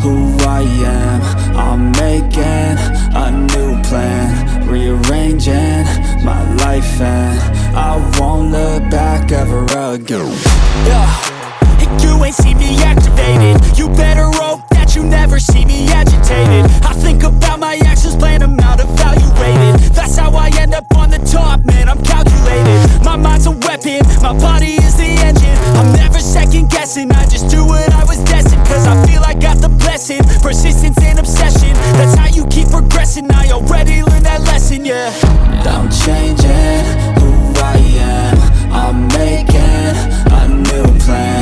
Who I am, I'm making a new plan, rearranging my life, and I won't look back ever again. You ain't see me activated. You better hope that you never see me agitated. I think about my actions, plan them out, evaluated. That's how I end up on the top, man, I'm calculated. My mind's a weapon, my body is the engine. I'm never second guessing, I just do what I was destined. Cause I feel I got the blessing, persistence and obsession. That's how you keep progressing, I already learned that lesson, yeah. I'm changing who I am, I'm making a new plan,